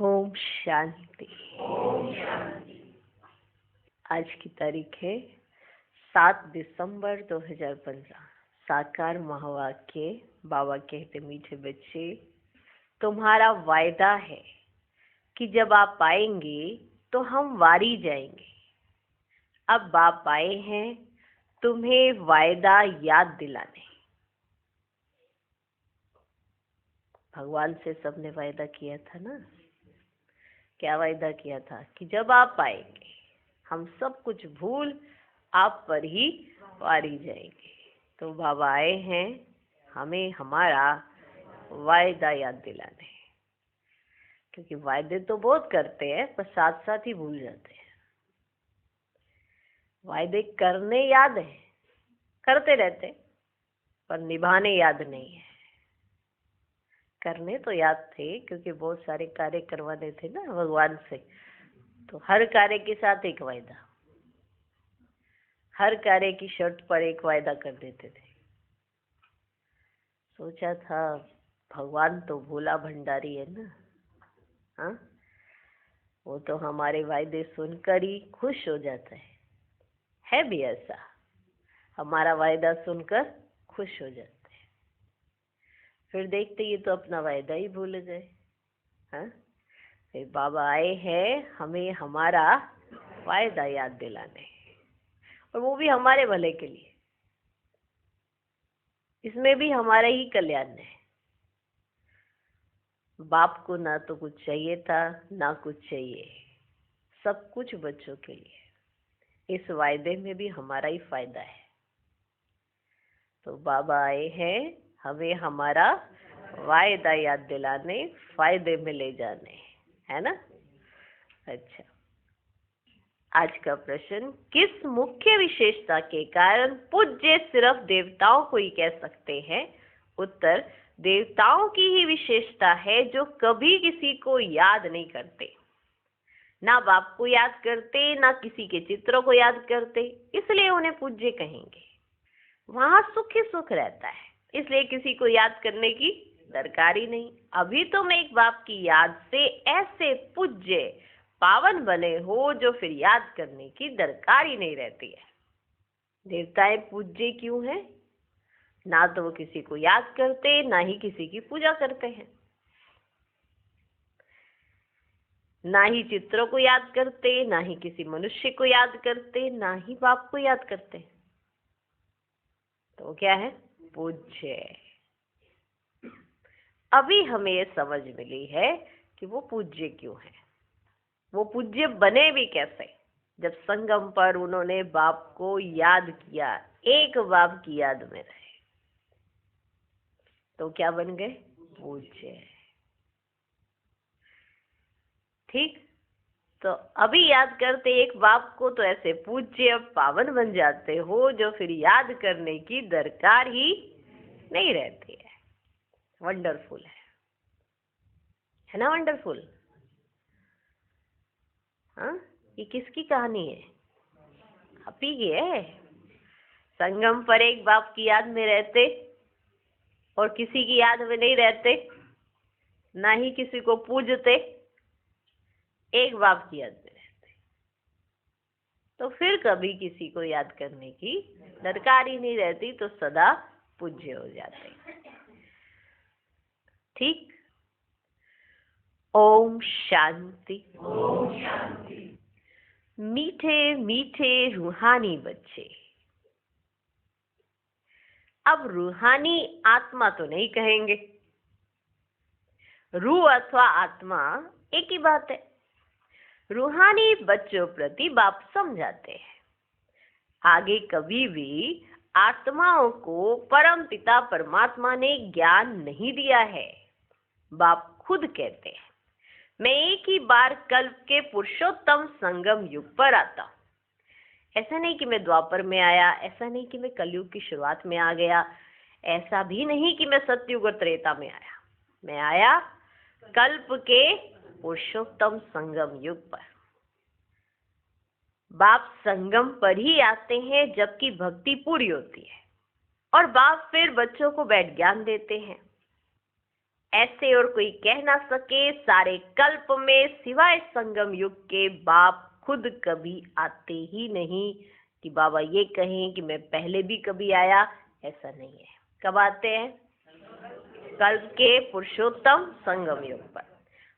ओम शांति। आज की तारीख है 7 दिसंबर 2015। साकार महावाक्य। बाबा कहते, मीठे बच्चे, तुम्हारा वायदा है कि जब आप आएंगे तो हम वारी जाएंगे। अब आप आए हैं तुम्हें वायदा याद दिलाने। भगवान से सबने वायदा किया था ना। क्या वायदा किया था? कि जब आप आएंगे हम सब कुछ भूल आप पर ही वारी जाएंगे। तो बाबा आए हैं हमें हमारा वायदा याद दिलाने। क्योंकि वायदे तो बहुत करते हैं पर साथ साथ ही भूल जाते हैं। वायदे करने याद है, करते रहते, पर निभाने याद नहीं है। करने तो याद थे क्योंकि बहुत सारे कार्य करवाने थे ना भगवान से। तो हर कार्य के साथ एक वायदा, हर कार्य की शर्त पर एक वायदा कर देते थे। सोचा था भगवान तो भोला भंडारी है ना, हाँ, वो तो हमारे वायदे सुनकर ही खुश हो जाता है भी ऐसा। हमारा वायदा सुनकर खुश हो जाता है। फिर देखते ये तो अपना वायदा ही भूल गए। हाँ, फिर बाबा आए हैं हमें हमारा वायदा याद दिलाने, और वो भी हमारे भले के लिए। इसमें भी हमारा ही कल्याण है। बाप को ना तो कुछ चाहिए था ना कुछ चाहिए, सब कुछ बच्चों के लिए। इस वायदे में भी हमारा ही फायदा है। तो बाबा आए हैं हमें हमारा वायदा याद दिलाने, फायदे में ले जाने, है ना। अच्छा, आज का प्रश्न, किस मुख्य विशेषता के कारण पूज्य सिर्फ देवताओं को ही कह सकते हैं? उत्तर, देवताओं की ही विशेषता है जो कभी किसी को याद नहीं करते। ना बाप को याद करते, ना किसी के चित्रों को याद करते, इसलिए उन्हें पूज्य कहेंगे। वहां सुख ही सुख रहता है, इसलिए किसी को याद करने की दरकार ही नहीं। अभी तुम एक बाप की याद से ऐसे पूज्य पावन बने हो जो फिर याद करने की दरकार ही नहीं रहती है। देवताएं पूज्य क्यों हैं? ना तो वो किसी को याद करते, ना ही किसी की पूजा करते हैं, ना ही चित्रों को याद करते, ना ही किसी मनुष्य को याद करते, ना ही बाप को याद करते। तो क्या है? पूज्य। अभी हमें ये समझ मिली है कि वो पूज्य क्यों है। वो पूज्य बने भी कैसे? जब संगम पर उन्होंने बाप को याद किया, एक बाप की याद में रहे, तो क्या बन गए? पूज्य। ठीक, तो अभी याद करते एक बाप को तो ऐसे पूज्य पावन बन जाते हो जो फिर याद करने की दरकार ही नहीं रहती है। वंडरफुल है ना, वंडरफुल। हाँ, ये किसकी कहानी है? आप ही की है। संगम पर एक बाप की याद में रहते और किसी की याद में नहीं रहते, ना ही किसी को पूजते, एक बाप की याद में रहते, तो फिर कभी किसी को याद करने की दरकार ही नहीं रहती, तो सदा पूज्य हो जाते। ठीक। ओम शांति। ओम शांति। मीठे मीठे रूहानी बच्चे, अब रूहानी आत्मा तो नहीं कहेंगे। रूह अथवा आत्मा एक ही बात है। रूहानी बच्चों प्रति बाप समझाते हैं, आगे कभी भी आत्माओं को परम पिता परमात्मा ने ज्ञान नहीं दिया है। बाप खुद कहते हैं, मैं एक ही बार कल्प के पुरुषोत्तम संगम युग पर आता हूँ। ऐसा नहीं कि मैं द्वापर में आया, ऐसा नहीं कि मैं कलयुग की शुरुआत में आ गया, ऐसा भी नहीं कि मैं सतयुग और त्रेता में आया। मैं आया कल्प के पुरुषोत्तम संगम युग पर। बाप संगम पर ही आते हैं जबकि भक्ति पूरी होती है, और बाप फिर बच्चों को बैठ ज्ञान देते हैं। ऐसे और कोई कह ना सके सारे कल्प में सिवाय संगम युग के बाप खुद कभी आते ही नहीं कि बाबा ये कहें कि मैं पहले भी कभी आया, ऐसा नहीं है। कब आते हैं? कल्प के पुरुषोत्तम संगम युग पर।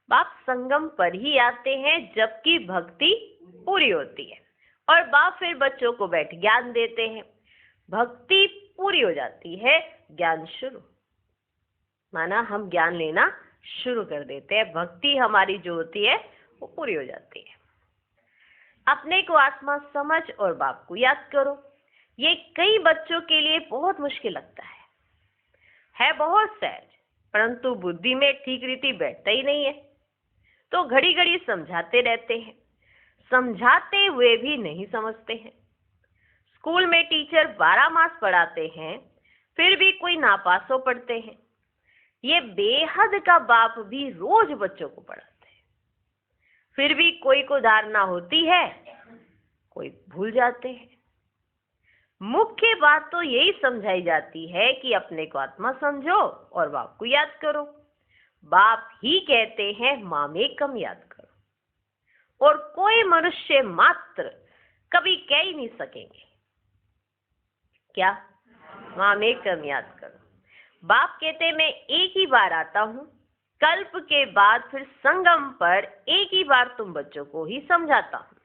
बाप संगम पर ही आते हैं जबकि भक्ति पूरी होती है और बाप फिर बच्चों को बैठ ज्ञान देते हैं। भक्ति पूरी हो जाती है, ज्ञान शुरू, माना हम ज्ञान लेना शुरू कर देते हैं। भक्ति हमारी जो होती है वो पूरी हो जाती है। अपने को आत्मा समझ और बाप को याद करो। ये कई बच्चों के लिए बहुत मुश्किल लगता है बहुत सहज, परंतु बुद्धि में ठीक रीति बैठता ही नहीं है, तो घड़ी घड़ी समझाते रहते हैं, समझाते हुए भी नहीं समझते हैं। स्कूल में टीचर 12 मास पढ़ाते हैं, फिर भी कोई नापासों पढ़ते हैं। ये बेहद का बाप भी रोज बच्चों को पढ़ाते हैं, फिर भी कोई को धारणा होती है, कोई भूल जाते हैं। मुख्य बात तो यही समझाई जाती है कि अपने को आत्मा समझो और बाप को याद करो। बाप ही कहते हैं मामेकम याद करो, और कोई मनुष्य मात्र कभी कह ही नहीं सकेंगे क्या मामेकम याद करो। बाप कहते मैं एक ही बार आता हूं, कल्प के बाद फिर संगम पर एक ही बार तुम बच्चों को ही समझाता हूं।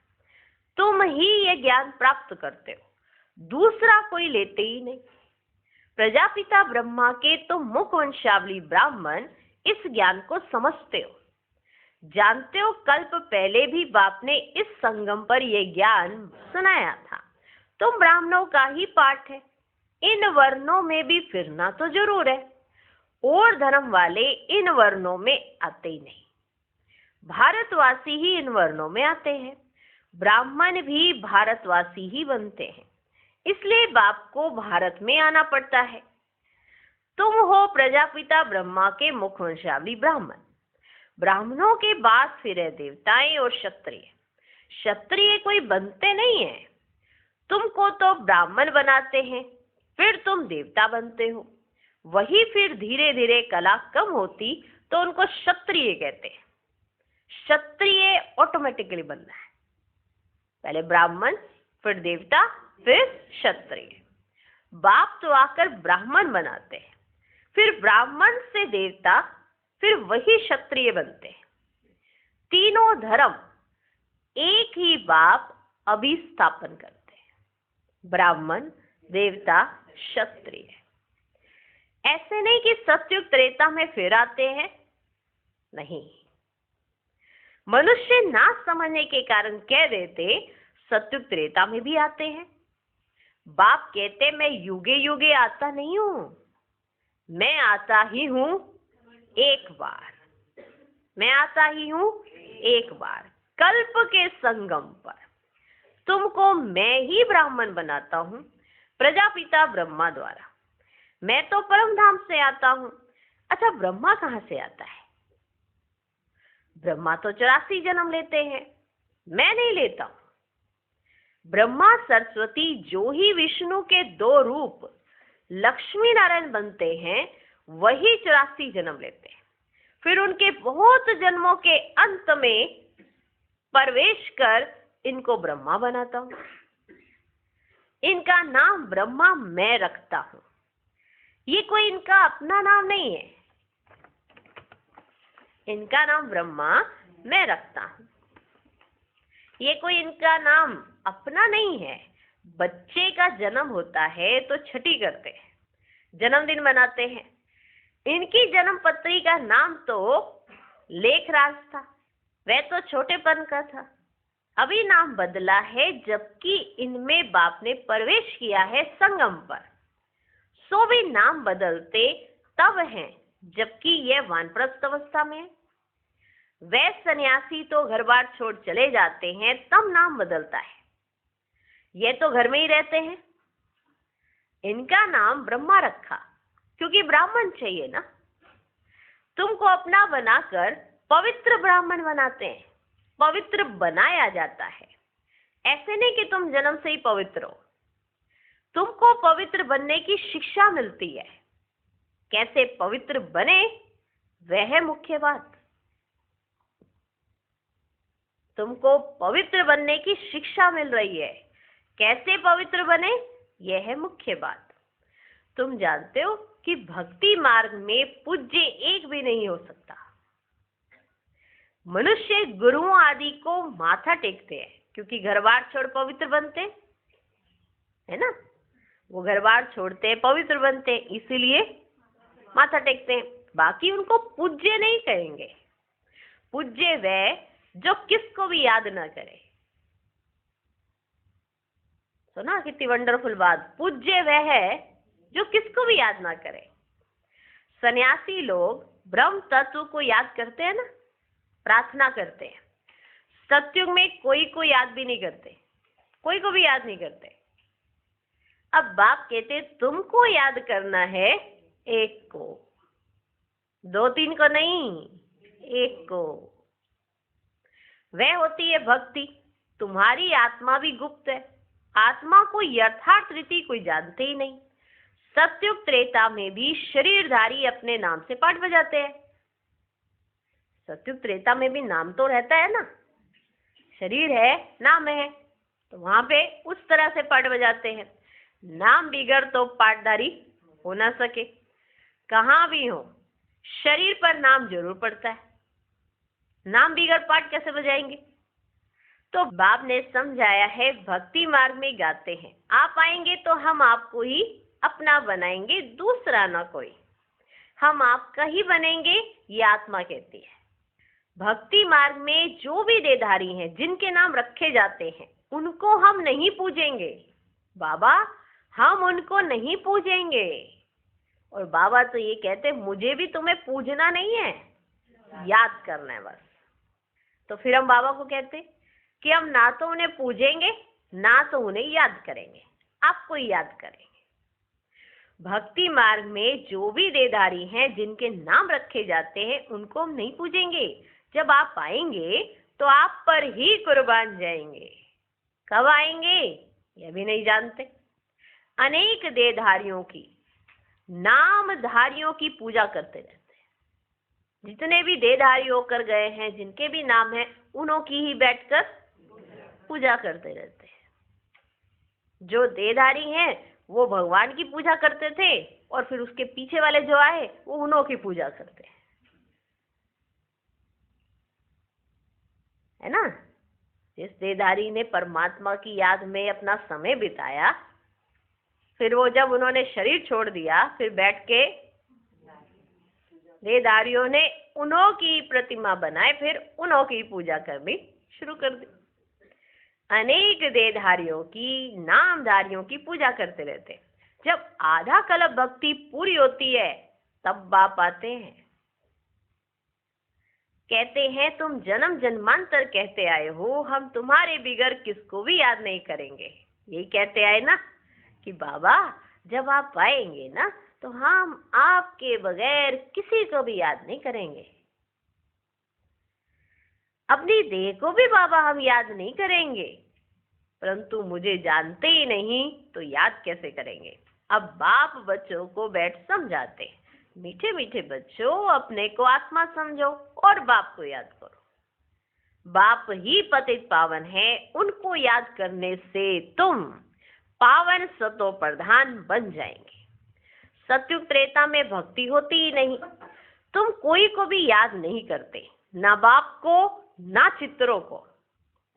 तुम ही ये ज्ञान प्राप्त करते हो, दूसरा कोई लेते ही नहीं। प्रजापिता ब्रह्मा के तुम मुख वंशावली ब्राह्मण इस ज्ञान को समझते हो, जानते हो। कल्प पहले भी बाप ने इस संगम पर यह ज्ञान सुनाया था। तुम ब्राह्मणों का ही पाठ है, इन वर्णों में भी फिरना तो जरूर है, और धर्म वाले इन वर्णों में आते ही नहीं। भारतवासी ही इन वर्णों में आते हैं, ब्राह्मण भी भारतवासी ही बनते हैं, इसलिए बाप को भारत में आना पड़ता है। तुम हो प्रजापिता ब्रह्मा के मुख वंशावली ब्राह्मण। ब्राह्मणों के बाद फिर है देवताएं और क्षत्रिय। क्षत्रिय कोई बनते नहीं है, तुमको तो ब्राह्मण बनाते हैं, फिर तुम देवता बनते हो। वही फिर धीरे धीरे कला कम होती तो उनको क्षत्रिय कहते हैं। क्षत्रिय ऑटोमेटिकली बनना है, पहले ब्राह्मण फिर देवता फिर क्षत्रिय। बाप तो आकर ब्राह्मण बनाते हैं, फिर ब्राह्मण से देवता, फिर वही क्षत्रिय बनते हैं। तीनों धर्म एक ही बाप अभिस्थापन करते हैं, ब्राह्मण देवता क्षत्रिय। ऐसे नहीं कि सतयुग त्रेता में फिर आते हैं, नहीं। मनुष्य ना समझने के कारण कह देते सतयुग त्रेता में भी आते हैं। बाप कहते मैं युगे युगे आता नहीं हूं, मैं आता ही हूं एक बार, मैं आता ही हूं एक बार कल्प के संगम पर। तुमको मैं ही ब्राह्मण बनाता हूं प्रजापिता ब्रह्मा द्वारा। मैं तो परम धाम से आता हूं। अच्छा, ब्रह्मा कहां से आता है? ब्रह्मा तो 84 जन्म लेते हैं, मैं नहीं लेता हूं। ब्रह्मा सरस्वती जो ही विष्णु के 2 रूप लक्ष्मी नारायण बनते हैं, वही 84 जन्म लेते हैं। फिर उनके बहुत जन्मों के अंत में प्रवेश कर इनको ब्रह्मा बनाता हूं। इनका नाम ब्रह्मा मैं रखता हूं, ये कोई इनका अपना नाम नहीं है। इनका नाम ब्रह्मा मैं रखता हूं, ये कोई इनका नाम अपना नहीं है। बच्चे का जन्म होता है तो छठी करते हैं, जन्मदिन मनाते हैं। इनकी जन्म पत्री का नाम तो लेखराज था, वह तो छोटेपन का था। अभी नाम बदला है जबकि इनमें बाप ने प्रवेश किया है संगम पर। सो भी नाम बदलते तब हैं जबकि यह वानप्रस्थ अवस्था में है। वह सन्यासी तो घर बार छोड़ चले जाते हैं तब नाम बदलता है, ये तो घर में ही रहते हैं। इनका नाम ब्रह्मा रखा क्योंकि ब्राह्मण चाहिए ना। तुमको अपना बनाकर पवित्र ब्राह्मण बनाते हैं, पवित्र बनाया जाता है। ऐसे नहीं कि तुम जन्म से ही पवित्र हो, तुमको पवित्र बनने की शिक्षा मिलती है। कैसे पवित्र बने वह है मुख्य बात। तुमको पवित्र बनने की शिक्षा मिल रही है। कैसे पवित्र बने, यह है मुख्य बात। तुम जानते हो कि भक्ति मार्ग में पूज्य एक भी नहीं हो सकता। मनुष्य गुरुओं आदि को माथा टेकते हैं क्योंकि घर बार छोड़ पवित्र बनते है ना। वो घर बार छोड़ते हैं, पवित्र बनते हैं, इसीलिए माथा टेकते हैं। बाकी उनको पूज्य नहीं कहेंगे। पूज्य वह जो किसको भी याद ना करे। सुना कितनी वंडरफुल बात। पूज्य वह है जो किसको भी याद ना करे। सन्यासी लोग ब्रह्म तत्व को याद करते हैं ना, प्रार्थना करते हैं। सत्युग में कोई को याद भी नहीं करते, कोई को भी याद नहीं करते। अब बाप कहते तुमको याद करना है एक को, दो तीन को नहीं, एक को। वह होती है भक्ति। तुम्हारी आत्मा भी गुप्त है। आत्मा को यथार्थ रीति कोई जानते ही नहीं। सत्युग त्रेता में भी शरीरधारी अपने नाम से पाठ बजाते हैं। सत्युग त्रेता में भी नाम तो रहता है ना, शरीर है, नाम है, तो वहां पे उस तरह से पाठ बजाते हैं। नाम बिगड़ तो पाठधारी हो ना सके। कहाँ भी हो शरीर पर नाम जरूर पड़ता है। नाम बिगड़ पाठ कैसे बजाएंगे। तो बाप ने समझाया है भक्ति मार्ग में गाते हैं। आप आएंगे तो हम आपको ही अपना बनाएंगे, दूसरा ना कोई। हम आपका ही बनेंगे, ये आत्मा कहती है। भक्ति मार्ग में जो भी देहधारी हैं, जिनके नाम रखे जाते हैं, उनको हम नहीं पूजेंगे। बाबा हम उनको नहीं पूजेंगे। और बाबा तो ये कहते मुझे भी तुम्हें पूजना नहीं है, याद करना है बस। तो फिर हम बाबा को कहते कि हम ना तो उन्हें पूजेंगे, ना तो उन्हें याद करेंगे, आपको ही याद करेंगे। भक्ति मार्ग में जो भी देहधारी हैं, जिनके नाम रखे जाते हैं, उनको हम नहीं पूजेंगे। जब आप आएंगे तो आप पर ही कुर्बान जाएंगे। कब आएंगे यह भी नहीं जानते। अनेक देहधारियों की, नामधारियों की पूजा करते रहते हैं। जितने भी देहधारी होकर गए हैं, जिनके भी नाम है, उन्हों की ही बैठकर पूजा करते रहते हैं। जो देहधारी हैं वो भगवान की पूजा करते थे, और फिर उसके पीछे वाले जो आए वो उन्हों की पूजा करते हैं, है ना। जिस देहधारी ने परमात्मा की याद में अपना समय बिताया, फिर वो जब उन्होंने शरीर छोड़ दिया, फिर बैठ के देहधारियों ने उन्हों की प्रतिमा बनाए, फिर उन्हों की पूजा करनी शुरू कर दी। अनेक देहधारियों की, नामधारियों की पूजा करते रहते। जब आधा कल्प भक्ति पूरी होती है तब बाप आते हैं। कहते हैं तुम जन्म जन्मांतर कहते आए हो, हम तुम्हारे बिगर किसको भी याद नहीं करेंगे। यही कहते आए ना कि बाबा जब आप आएंगे ना तो हम आपके बगैर किसी को भी याद नहीं करेंगे। अपनी देह को भी बाबा हम याद नहीं करेंगे, परंतु मुझे जानते ही नहीं तो याद कैसे करेंगे। अब बाप बच्चों को बैठ समझाते, मीठे मीठे बच्चों अपने को आत्मा समझो और बाप को याद करो। बाप ही पतित पावन है, उनको याद करने से तुम पावन सतो प्रधान बन जाएंगे। सत्युग त्रेता में भक्ति होती ही नहीं। तुम कोई को भी याद नहीं करते, ना बाप को, ना चित्रों को,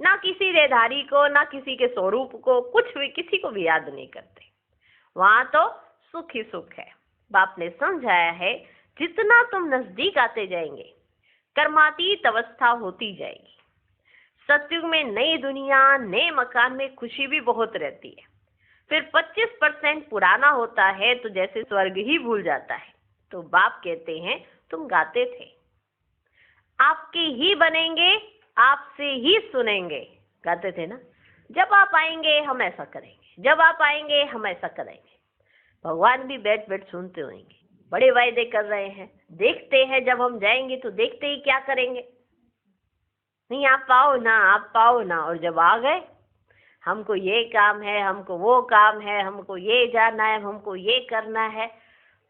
ना किसी देहधारी को, ना किसी के स्वरूप को, कुछ भी किसी को भी याद नहीं करते। वहां तो सुख ही सुख है। बाप ने समझाया है जितना तुम नजदीक आते जाएंगे कर्मातीत अवस्था होती जाएगी। सत्युग में नई दुनिया, नए मकान में खुशी भी बहुत रहती है। फिर 25% पुराना होता है तो जैसे स्वर्ग ही भूल जाता है। तो बाप कहते हैं तुम गाते थे, आपके ही बनेंगे, आपसे ही सुनेंगे, गाते थे ना। जब आप आएंगे हम ऐसा करेंगे, जब आप आएंगे हम ऐसा करेंगे। भगवान भी बैठ बैठ सुनते होंगे, बड़े वायदे कर रहे हैं। देखते हैं जब हम जाएंगे तो देखते ही क्या करेंगे। नहीं आप पाओ ना, आप पाओ ना, और जब आ गए हमको ये काम है, हमको वो काम है, हमको ये जाना है, हमको ये करना है,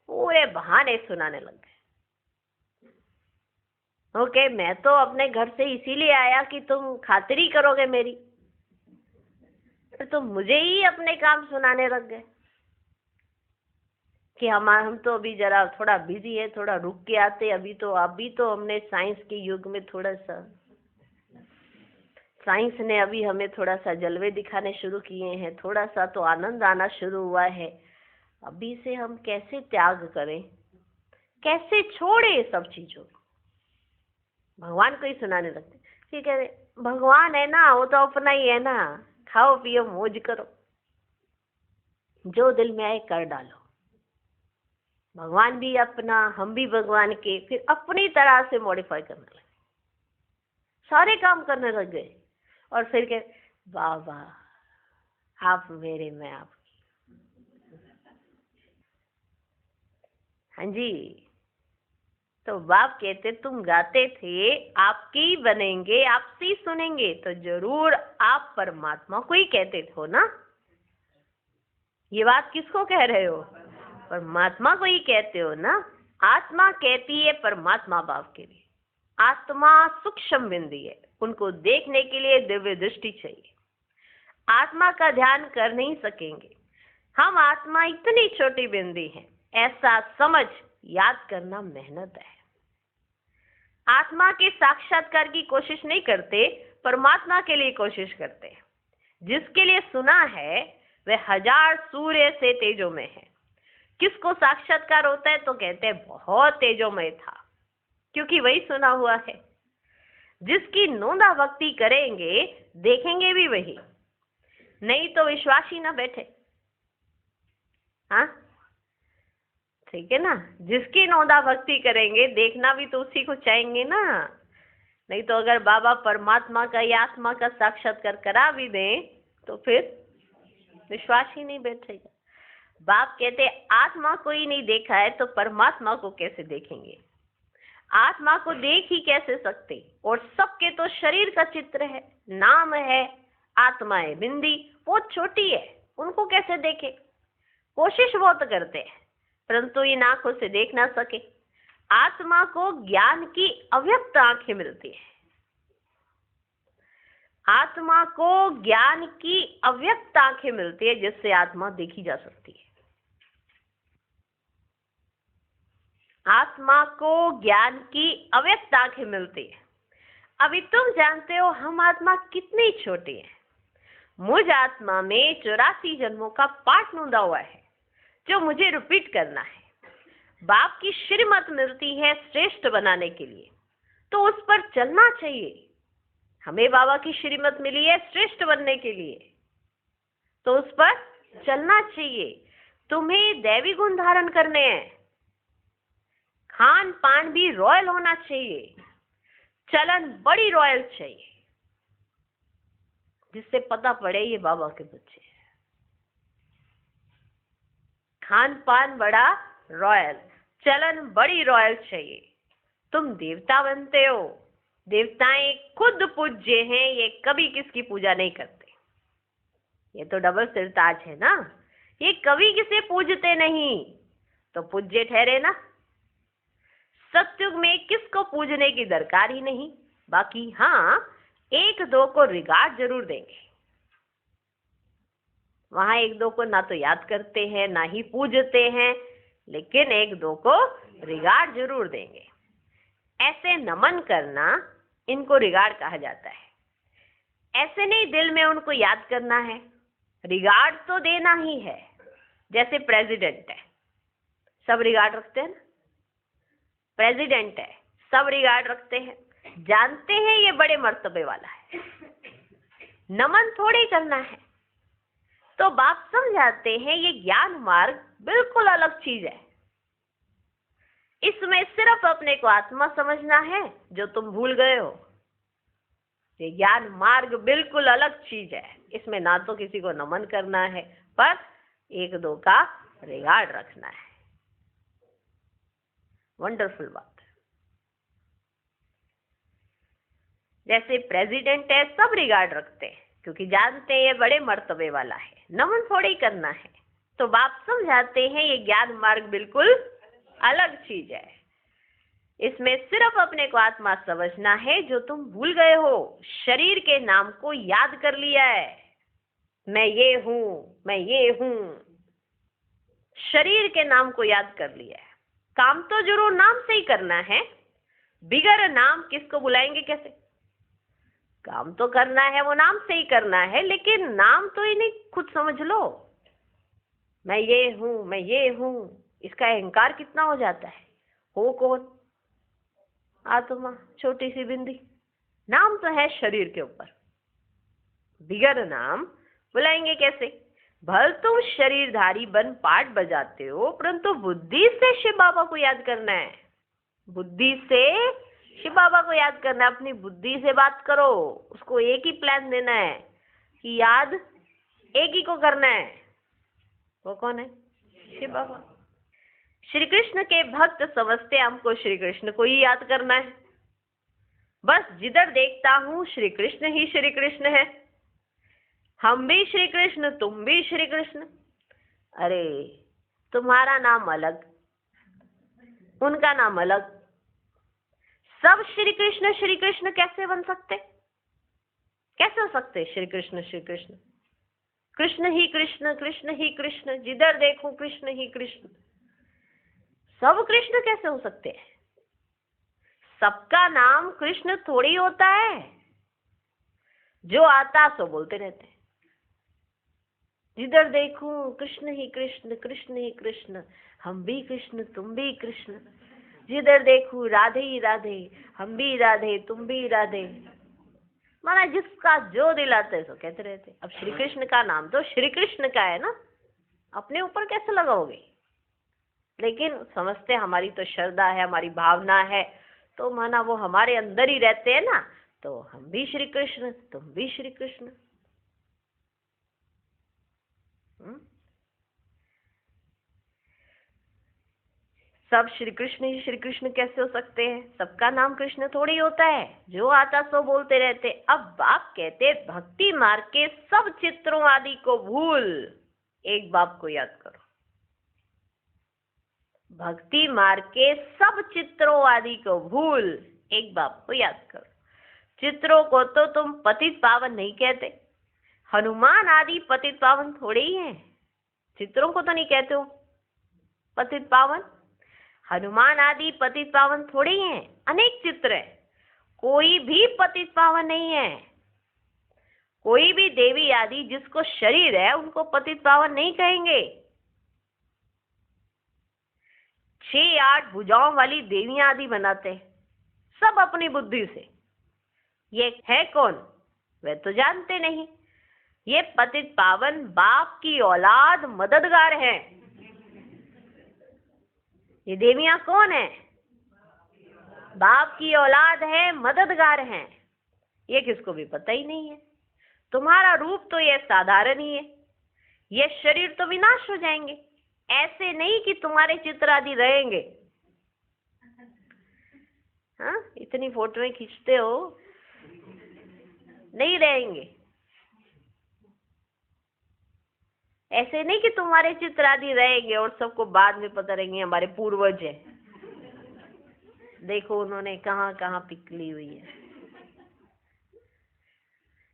पूरे बहाने सुनाने लग गए। ओके, मैं तो अपने घर से इसीलिए आया कि तुम खातिरी करोगे मेरी, तो तुम मुझे ही अपने काम सुनाने लग गए कि हम तो अभी जरा थोड़ा बिजी है, थोड़ा रुक के आते। अभी तो हमने साइंस के युग में थोड़ा सा, साइंस ने अभी हमें थोड़ा सा जलवे दिखाने शुरू किए हैं, थोड़ा सा तो आनंद आना शुरू हुआ है। अभी से हम कैसे त्याग करें, कैसे छोड़े सब चीजों को, भगवान को ही सुनाने लगते। ठीक है, भगवान है ना, वो तो अपना ही है ना, खाओ पियो मौज करो, जो दिल में आए कर डालो। भगवान भी अपना, हम भी भगवान के, फिर अपनी तरह से मॉडिफाई करने लगे, सारे काम करने लग गए। और फिर के वाह वाह, आप मेरे, मैं आप। हाँ जी, तो बाप कहते तुम गाते थे आपके ही बनेंगे, आपसे ही सुनेंगे, तो जरूर आप परमात्मा को ही कहते हो ना। ये बात किसको कह रहे हो? परमात्मा को ही कहते हो ना। आत्मा कहती है परमात्मा बाप के लिए, आत्मा सूक्ष्म बिंदी है, उनको देखने के लिए दिव्य दृष्टि चाहिए। आत्मा का ध्यान कर नहीं सकेंगे हम, आत्मा इतनी छोटी बिंदी है, ऐसा समझ याद करना मेहनत है। आत्मा के साक्षात्कार की कोशिश नहीं करते, परमात्मा के लिए कोशिश करते हैं। जिसके लिए सुना है वह 1000 सूर्य से तेजोमय है। किसको साक्षात्कार होता है तो कहते हैं बहुत तेजोमय था, क्योंकि वही सुना हुआ है। जिसकी नोंदा भक्ति करेंगे देखेंगे भी वही, नहीं तो विश्वास ही ना बैठे। हाँ ठीक है ना, जिसकी नोंदा भक्ति करेंगे देखना भी तो उसी को चाहेंगे ना। नहीं तो अगर बाबा परमात्मा का या आत्मा का साक्षात्कार करा भी दें तो फिर विश्वास ही नहीं बैठेगा। बाप कहते आत्मा को ही नहीं देखा है तो परमात्मा को कैसे देखेंगे, आत्मा को देख ही कैसे सकते। और सबके तो शरीर का चित्र है, नाम है, आत्मा है बिंदी, बहुत छोटी है, उनको कैसे देखे। कोशिश बहुत करते हैं परंतु इन आंखों से देख ना सके। आत्मा को ज्ञान की अव्यक्त आंखें मिलती है, आत्मा को ज्ञान की अव्यक्त आंखें मिलती है, जिससे आत्मा देखी जा सकती है। आत्मा को ज्ञान की अव्यक्त आंखें मिलती है। अभी तुम जानते हो हम आत्मा कितनी छोटी है। मुझ आत्मा में 84 जन्मों का पाठ नोंदा हुआ है, जो मुझे रिपीट करना है। बाप की श्रीमत मिलती है श्रेष्ठ बनाने के लिए, तो उस पर चलना चाहिए। हमें बाबा की श्रीमत मिली है श्रेष्ठ बनने के लिए, तो उस पर चलना चाहिए। तुम्हें दैवी गुण धारण करने हैं, खान पान भी रॉयल होना चाहिए, चलन बड़ी रॉयल चाहिए, जिससे पता पड़े ये बाबा के बच्चे हैं। खान पान बड़ा रॉयल, चलन बड़ी रॉयल चाहिए। तुम देवता बनते हो, देवताएं खुद पूज्य हैं, ये कभी किसकी पूजा नहीं करते। ये तो डबल सिरताज है ना, ये कभी किसे पूजते नहीं, तो पूज्य ठहरे ना। सत्युग में किसको पूजने की दरकार ही नहीं। बाकी हाँ, 1-2 को रिगार्ड जरूर देंगे। वहां 1-2 को ना तो याद करते हैं ना ही पूजते हैं, लेकिन 1-2 को रिगार्ड जरूर देंगे। ऐसे नमन करना, इनको रिगार्ड कहा जाता है। ऐसे नहीं दिल में उनको याद करना है, रिगार्ड तो देना ही है। जैसे प्रेसिडेंट है, सब रिगार्ड रखते हैं ना। प्रेसिडेंट है, सब रिगार्ड रखते हैं, जानते हैं ये बड़े मर्तबे वाला है, नमन थोड़ी करना है। तो बाप समझाते हैं ये ज्ञान मार्ग बिल्कुल अलग चीज है। इसमें सिर्फ अपने को आत्मा समझना है, जो तुम भूल गए हो। ये ज्ञान मार्ग बिल्कुल अलग चीज है, इसमें ना तो किसी को नमन करना है, पर 1-2 का रिगार्ड रखना है। वंडरफुल बात। जैसे प्रेसिडेंट है, सब रिगार्ड रखते हैं क्योंकि जानते हैं ये बड़े मर्तबे वाला है, नमन थोड़ी करना है। तो बाप समझाते हैं ये ज्ञान मार्ग बिल्कुल अलग चीज है। इसमें सिर्फ अपने को आत्मा समझना है। जो तुम भूल गए हो, शरीर के नाम को याद कर लिया है। मैं ये हूं, मैं ये हूं, शरीर के नाम को याद कर लिया है। काम तो जरूर नाम से ही करना है, बिगर नाम किसको बुलाएंगे कैसे? काम तो करना है, वो नाम से ही करना है, लेकिन नाम तो ही नहीं, खुद समझ लो। मैं ये हूं, मैं ये हूं, इसका अहंकार कितना हो जाता है। हो कौन? आत्मा, छोटी सी बिंदी। नाम तो है शरीर के ऊपर, बिगर नाम बुलाएंगे कैसे? भल तुम शरीरधारी बन पाठ बजाते हो, परंतु बुद्धि से शिव बाबा को याद करना है। बुद्धि से शिव बाबा को याद करना है। अपनी बुद्धि से बात करो, उसको एक ही प्लान देना है कि याद एक ही को करना है। वो कौन है? शिव बाबा। श्री कृष्ण के भक्त समझते हमको श्री कृष्ण को ही याद करना है। बस जिधर देखता हूं श्री कृष्ण ही श्री कृष्ण है। हम भी श्री कृष्ण, तुम भी श्री कृष्ण। अरे तुम्हारा नाम अलग, उनका नाम अलग, सब श्री कृष्ण कैसे बन सकते? कैसे हो सकते श्री कृष्ण श्री कृष्ण? कृष्ण ही कृष्ण, कृष्ण ही कृष्ण, जिधर देखो कृष्ण ही कृष्ण। सब कृष्ण कैसे हो सकते हैं? सबका नाम कृष्ण थोड़ी होता है। जो आता सो बोलते रहते हैं। जिधर देखूं कृष्ण ही कृष्ण, कृष्ण ही कृष्ण, हम भी कृष्ण, तुम भी कृष्ण। जिधर देखूं राधे ही राधे, हम भी राधे, तुम भी राधे। माना जिसका जो दिल आता है सो कहते रहते। अब श्री कृष्ण का नाम तो श्री कृष्ण का है ना, अपने ऊपर कैसे लगाओगे? लेकिन समझते हमारी तो श्रद्धा है, हमारी भावना है, तो माना वो हमारे अंदर ही रहते हैं ना, तो हम भी श्री कृष्ण, तुम भी श्री कृष्ण। सब श्री कृष्ण ही श्री कृष्ण कैसे हो सकते हैं? सबका नाम कृष्ण थोड़ी होता है। जो आता सो बोलते रहते। अब बाप कहते भक्ति मार्ग के सब चित्रों आदि को भूल, एक बाप को याद करो। भक्ति मार्ग के सब चित्रों आदि को भूल, एक बाप को याद करो। चित्रों को तो तुम पतित पावन नहीं कहते। हनुमान आदि पतित पावन थोड़े ही हैं। चित्रों को तो नहीं कहते हो पतित पावन। हनुमान आदि पतित पावन थोड़े ही हैं। अनेक चित्र है, कोई भी पतित पावन नहीं है। कोई भी देवी आदि जिसको शरीर है उनको पतित पावन नहीं कहेंगे। 6-8 भुजाओं वाली देवियां आदि बनाते हैं सब अपनी बुद्धि से। ये है कौन? वे तो जानते नहीं। ये पतित पावन बाप की औलाद मददगार हैं। ये देवियां कौन है? बाप की औलाद है, मददगार हैं। ये किसको भी पता ही नहीं है। तुम्हारा रूप तो ये साधारण ही है। ये शरीर तो विनाश हो जाएंगे। ऐसे नहीं कि तुम्हारे चित्र आदि रहेंगे। हाँ, इतनी फोटोएं खींचते हो, नहीं रहेंगे। ऐसे नहीं कि तुम्हारे चित्र आदि रहेंगे और सबको बाद में पता रहेंगे हमारे पूर्वज है। देखो उन्होंने कहाँ कहाँ पिक ली हुई है।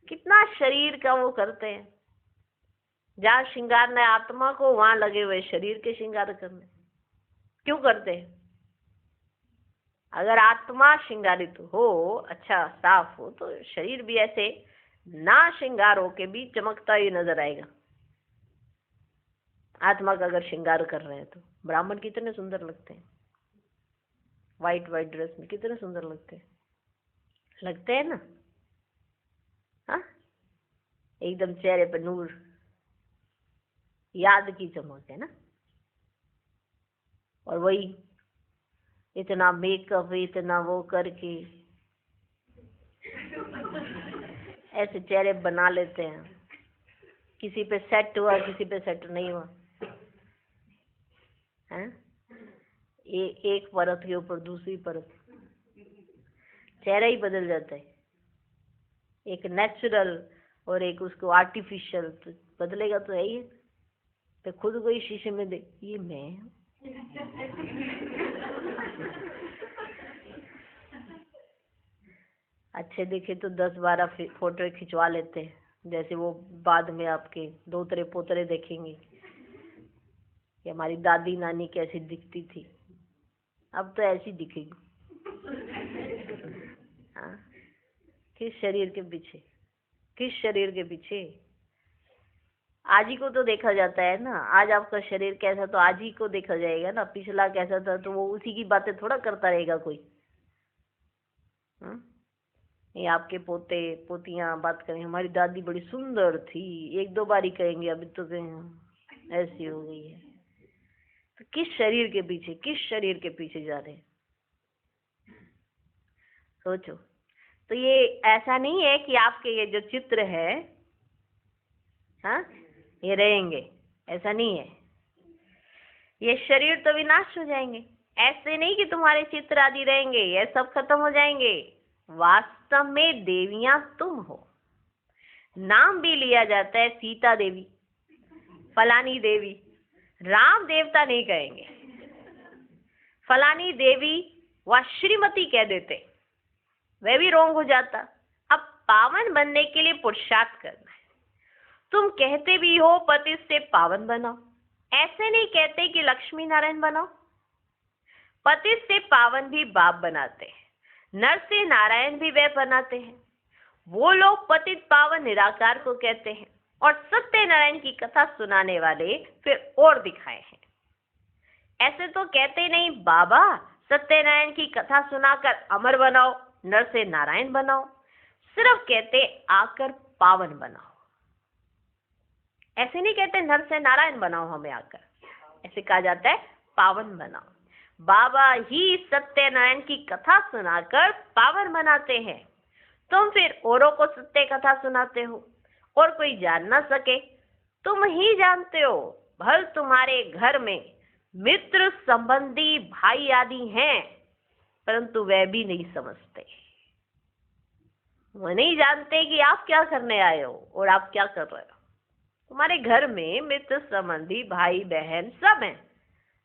कितना शरीर का वो करते हैं। जहाँ श्रृंगारना है आत्मा को, वहां लगे हुए शरीर के श्रृंगार करने। क्यों करते हैं? अगर आत्मा श्रृंगारित हो, अच्छा साफ हो, तो शरीर भी ऐसे ना श्रृंगार होके भी चमकता ही नजर आएगा। आत्मा का अगर श्रृंगार कर रहे हैं तो ब्राह्मण कितने सुंदर लगते हैं। व्हाइट व्हाइट ड्रेस में कितने सुंदर लगते हैं ना। हाँ, एकदम चेहरे पे नूर, याद की चमक है ना। और वही इतना मेकअप, इतना वो करके ऐसे चेहरे बना लेते हैं। किसी पे सेट हुआ, किसी पे सेट नहीं हुआ है। एक परत के ऊपर दूसरी परत, चेहरा ही बदल जाता है। एक नेचुरल और एक उसको आर्टिफिशियल, तो बदलेगा तो है ही। तो खुद को ही शीशे में देख, ये मैं अच्छे दिखे तो 10-12 फोटो खिंचवा लेते हैं, जैसे वो बाद में आपके दोतरे पोतरे देखेंगे कि हमारी दादी नानी कैसी दिखती थी, अब तो ऐसी दिखेगी। हाँ, किस शरीर के पीछे, किस शरीर के पीछे? आज ही को तो देखा जाता है ना, आज आपका शरीर कैसा तो आज ही को देखा जाएगा ना, पिछला कैसा था तो वो उसी की बातें थोड़ा करता रहेगा कोई। ये आपके पोते पोतियां बात करें हमारी दादी बड़ी सुंदर थी, 1-2 बार ही कहेंगे, अभी तो कहें ऐसी हो गई है। तो किस शरीर के पीछे, किस शरीर के पीछे जा रहे हैं? सोचो। तो ये ऐसा नहीं है कि आपके ये जो चित्र है, हाँ, ये रहेंगे, ऐसा नहीं है। ये शरीर तो विनाश हो जाएंगे, ऐसे नहीं कि तुम्हारे चित्र आदि रहेंगे, ये सब खत्म हो जाएंगे। वास्तव में देवियां तुम हो। नाम भी लिया जाता है सीता देवी, फलानी देवी, राम देवता नहीं कहेंगे, फलानी देवी व श्रीमती कह देते, वह भी रोंग हो जाता। अब पावन बनने के लिए पुरुषार्थ करना है। तुम कहते भी हो पति से पावन बनाओ, ऐसे नहीं कहते कि लक्ष्मी नारायण बनाओ। पति से पावन भी बाप बनाते हैं, नर से नारायण भी वे बनाते हैं। वो लोग पतित पावन निराकार को कहते हैं और सत्यनारायण की कथा सुनाने वाले फिर और दिखाए हैं। ऐसे तो कहते नहीं बाबा सत्यनारायण की कथा सुनाकर अमर बनाओ, नर से नारायण बनाओ, सिर्फ कहते आकर पावन बनाओ। ऐसे नहीं कहते नर से नारायण बनाओ हमें आकर, ऐसे कहा जाता है पावन बनाओ। बाबा ही सत्यनारायण की कथा सुनाकर पावन बनाते हैं। तुम फिर औरों को सत्य कथा सुनाते हो और कोई जान ना सके, तुम ही जानते हो। भल तुम्हारे घर में मित्र संबंधी भाई आदि हैं, परंतु वह भी नहीं समझते, वो नहीं जानते कि आप क्या करने आए हो और आप क्या कर रहे हो। तुम्हारे घर में मित्र संबंधी भाई बहन सब हैं,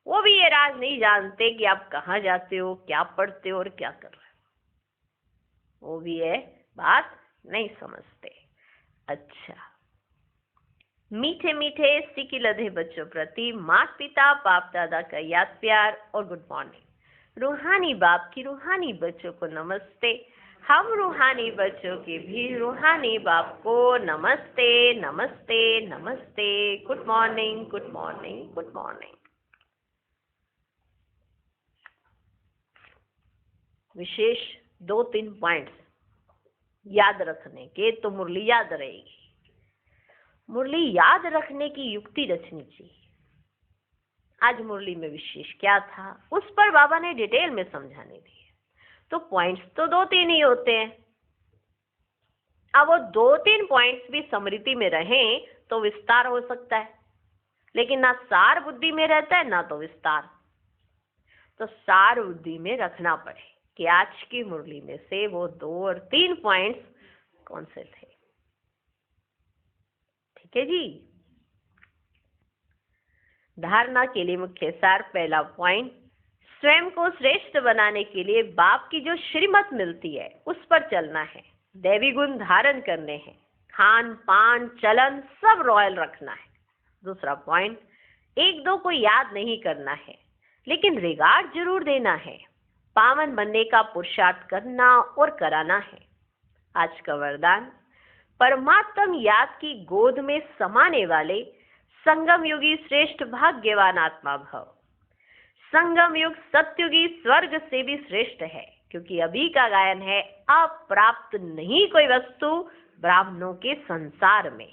वो भी ये राज नहीं जानते कि आप कहाँ जाते हो, क्या पढ़ते हो और क्या कर रहे हो, वो भी ये बात नहीं समझते। अच्छा, मीठे मीठे सिकी लधे बच्चों प्रति माता पिता बाप दादा का याद प्यार और गुड मॉर्निंग। रूहानी बाप की रूहानी बच्चों को नमस्ते। हम रूहानी बच्चों के भी रूहानी बाप को नमस्ते नमस्ते नमस्ते। Good morning good morning good morning. विशेष 2-3 पॉइंट्स याद रखने के तो मुरली याद रहेगी। मुरली याद रखने की युक्ति रचनी चाहिए। आज मुरली में विशेष क्या था उस पर बाबा ने डिटेल में समझाने दिए। तो पॉइंट्स तो 2-3 ही होते हैं। अब वो 2-3 पॉइंट्स भी स्मृति में रहें तो विस्तार हो सकता है, लेकिन ना सार बुद्धि में रहता है ना तो विस्तार। तो सार बुद्धि में रखना पड़े कि आज की मुरली में से वो 2 और 3 पॉइंट्स कौन से थे। ठीक है जी। धारणा के लिए मुख्य सार। पहला पॉइंट, स्वयं को श्रेष्ठ बनाने के लिए बाप की जो श्रीमत मिलती है उस पर चलना है। दैवी गुण धारण करने हैं, खान पान चलन सब रॉयल रखना है। दूसरा पॉइंट, 1-2 को याद नहीं करना है, लेकिन रिगार्ड जरूर देना है। पावन बनने का पुरुषार्थ करना और कराना है। आज का वरदान, परमात्म याद की गोद में समाने वाले संगम युगी श्रेष्ठ भाग्यवान आत्मा भव। संगम युग सत्युगी स्वर्ग से भी श्रेष्ठ है, क्योंकि अभी का गायन है अप्राप्त नहीं कोई वस्तु ब्राह्मणों के संसार में।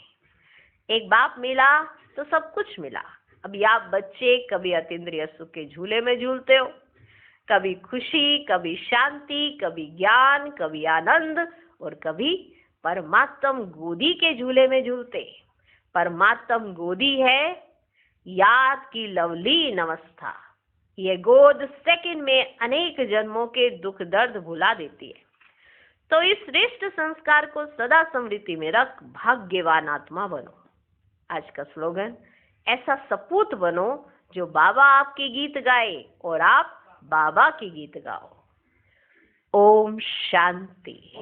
एक बाप मिला तो सब कुछ मिला। अभी आप बच्चे कभी अतीन्द्रिय सुख के झूले में झूलते हो, कभी खुशी, कभी शांति, कभी ज्ञान, कभी आनंद और कभी परमात्म गोदी के झूले में झूलते। परमात्म गोदी है याद की लवलीन अवस्था। ये गोद सेकंड में अनेक जन्मों के दुख दर्द भुला देती है। तो इस श्रेष्ठ संस्कार को सदा स्मृति में रख भाग्यवान आत्मा बनो। आज का स्लोगन, ऐसा सपूत बनो जो बाबा आपके गीत गाए और आप बाबा के गीत गाओ। ओम शांति।